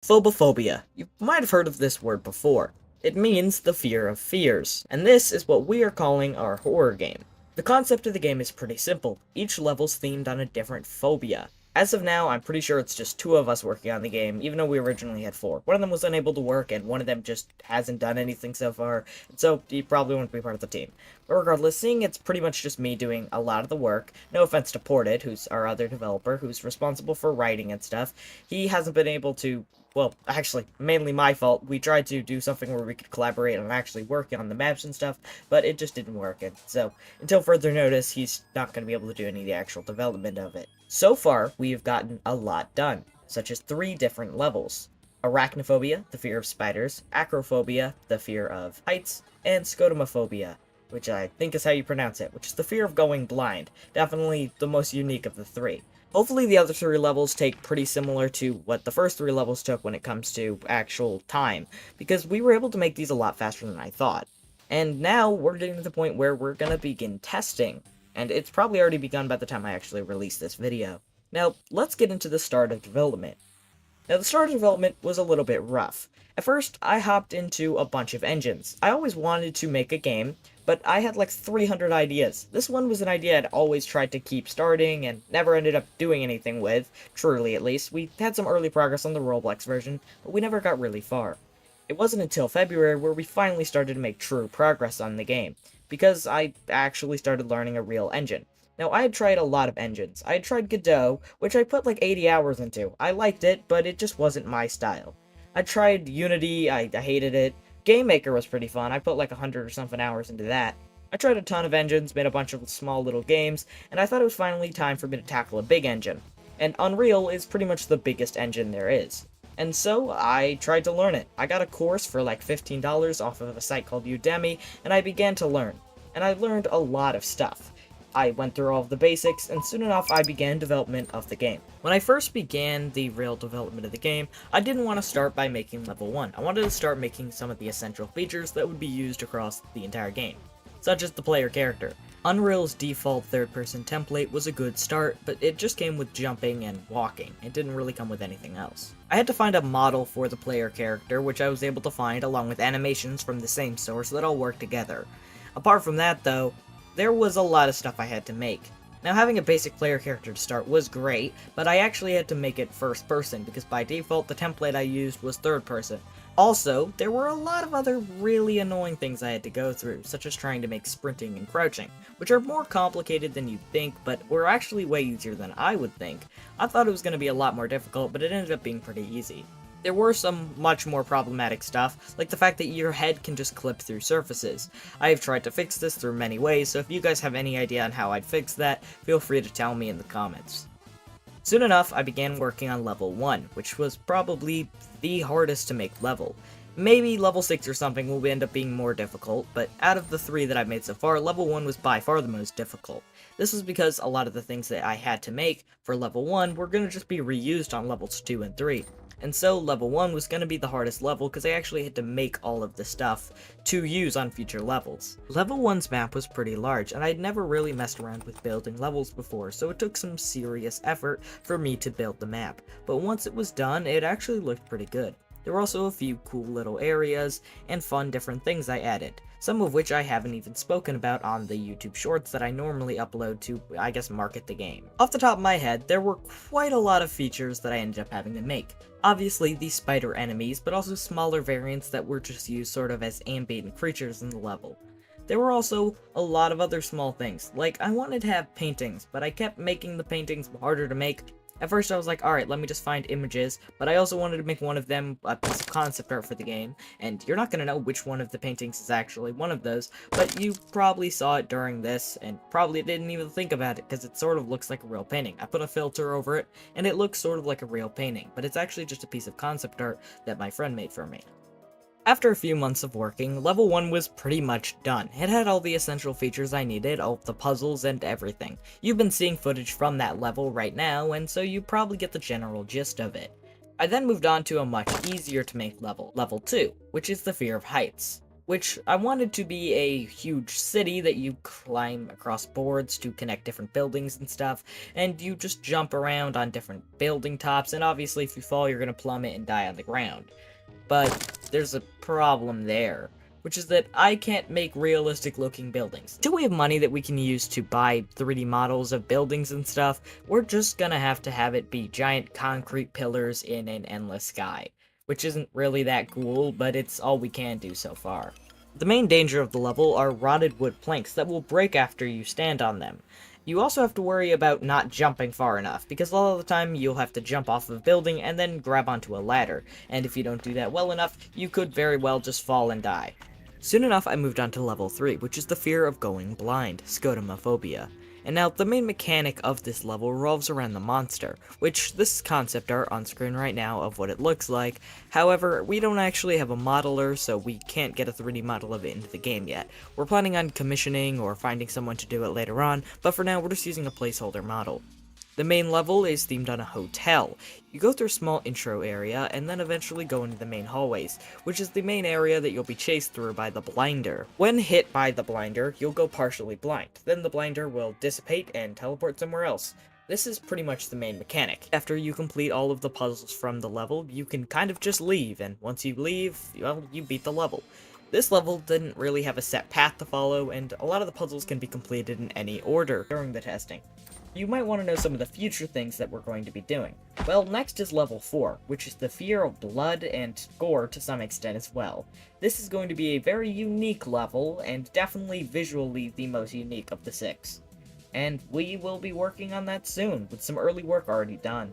Phobophobia. You might have heard of this word before. It means the fear of fears, and this is what we are calling our horror game. The concept of the game is pretty simple. Each level's themed on a different phobia. As of now, I'm pretty sure it's just two of us working on the game, even though we originally had four. One of them was unable to work, and one of them just hasn't done anything so far, and so he probably won't be part of the team. But regardless, seeing it's pretty much just me doing a lot of the work, no offense to Ported, who's our other developer, who's responsible for writing and stuff, he hasn't been able to, well, actually, mainly my fault. We tried to do something where we could collaborate on actually working on the maps and stuff, but it just didn't work, and so, until further notice, he's not going to be able to do any of the actual development of it. So far, we have gotten a lot done, such as 3 different levels. Arachnophobia, the fear of spiders, acrophobia, the fear of heights, and scotomophobia, which I think is how you pronounce it, which is the fear of going blind. Definitely the most unique of the 3. Hopefully the other 3 levels take pretty similar to what the first 3 levels took when it comes to actual time, because we were able to make these a lot faster than I thought. And now we're getting to the point where we're gonna begin testing, and it's probably already begun by the time I actually release this video. Now, let's get into the start of development. Now, the start of development was a little bit rough. At first, I hopped into a bunch of engines. I always wanted to make a game, but I had like 300 ideas. This one was an idea I'd always tried to keep starting and never ended up doing anything with, truly at least. We had some early progress on the Roblox version, but we never got really far. It wasn't until February where we finally started to make true progress on the game, because I actually started learning a real engine. Now, I had tried a lot of engines. I had tried Godot, which I put like 80 hours into. I liked it, but it just wasn't my style. I tried Unity, I hated it. Game Maker was pretty fun, I put like 100 or something hours into that. I tried a ton of engines, made a bunch of small little games, and I thought it was finally time for me to tackle a big engine. And Unreal is pretty much the biggest engine there is. And so, I tried to learn it. I got a course for like $15 off of a site called Udemy, and I began to learn. And I learned a lot of stuff. I went through all of the basics, and soon enough I began development of the game. When I first began the real development of the game, I didn't want to start by making level 1. I wanted to start making some of the essential features that would be used across the entire game, such as the player character. Unreal's default third-person template was a good start, but it just came with jumping and walking. It didn't really come with anything else. I had to find a model for the player character, which I was able to find along with animations from the same source that all work together. Apart from that, though, there was a lot of stuff I had to make. Now, having a basic player character to start was great, but I actually had to make it first person, because by default the template I used was third person. Also, there were a lot of other really annoying things I had to go through, such as trying to make sprinting and crouching, which are more complicated than you'd think, but were actually way easier than I would think. I thought it was going to be a lot more difficult, but it ended up being pretty easy. There were some much more problematic stuff, like the fact that your head can just clip through surfaces. I have tried to fix this through many ways, so if you guys have any idea on how I'd fix that, feel free to tell me in the comments. Soon enough, I began working on level 1, which was probably the hardest to make level. Maybe level 6 or something will end up being more difficult, but out of the 3 that I've made so far, level 1 was by far the most difficult. This was because a lot of the things that I had to make for level 1 were going to just be reused on levels 2 and 3. And so level 1 was going to be the hardest level because I actually had to make all of the stuff to use on future levels. Level 1's map was pretty large, and I'd never really messed around with building levels before, so it took some serious effort for me to build the map. But once it was done, it actually looked pretty good. There were also a few cool little areas and fun different things I added, some of which I haven't even spoken about on the YouTube shorts that I normally upload to, I guess, market the game. Off the top of my head, there were quite a lot of features that I ended up having to make. Obviously, the spider enemies, but also smaller variants that were just used sort of as ambient creatures in the level. There were also a lot of other small things, like I wanted to have paintings, but I kept making the paintings harder to make. At first I was like, alright, let me just find images, but I also wanted to make one of them a piece of concept art for the game, and you're not going to know which one of the paintings is actually one of those, but you probably saw it during this, and probably didn't even think about it, because it sort of looks like a real painting. I put a filter over it, and it looks sort of like a real painting, but it's actually just a piece of concept art that my friend made for me. After a few months of working, level 1 was pretty much done. It had all the essential features I needed, all of the puzzles and everything. You've been seeing footage from that level right now, and so you probably get the general gist of it. I then moved on to a much easier to make level, level 2, which is the fear of heights. which I wanted to be a huge city that you climb across boards to connect different buildings and stuff, and you just jump around on different building tops, and obviously if you fall, you're gonna plummet and die on the ground. But there's a problem there, which is that I can't make realistic looking buildings. Until we have money that we can use to buy 3D models of buildings and stuff, we're just gonna have to have it be giant concrete pillars in an endless sky, which isn't really that cool, but it's all we can do so far. The main danger of the level are rotted wood planks that will break after you stand on them. You also have to worry about not jumping far enough, because a lot of the time you'll have to jump off of a building and then grab onto a ladder, and if you don't do that well enough, you could very well just fall and die. Soon enough, I moved on to level 3, which is the fear of going blind, Phobophobia. And now, the main mechanic of this level revolves around the monster, which this concept art on screen right now of what it looks like. However, we don't actually have a modeler, so we can't get a 3D model of it into the game yet. We're planning on commissioning or finding someone to do it later on, but for now we're just using a placeholder model. The main level is themed on a hotel. You go through a small intro area, and then eventually go into the main hallways, which is the main area that you'll be chased through by the blinder. When hit by the blinder, you'll go partially blind. Then the blinder will dissipate and teleport somewhere else. This is pretty much the main mechanic. After you complete all of the puzzles from the level, you can kind of just leave, and once you leave, well, you beat the level. This level didn't really have a set path to follow, and a lot of the puzzles can be completed in any order during the testing. You might want to know some of the future things that we're going to be doing. Well, next is level 4, which is the fear of blood and gore to some extent as well. This is going to be a very unique level, and definitely visually the most unique of the 6. And we will be working on that soon, with some early work already done.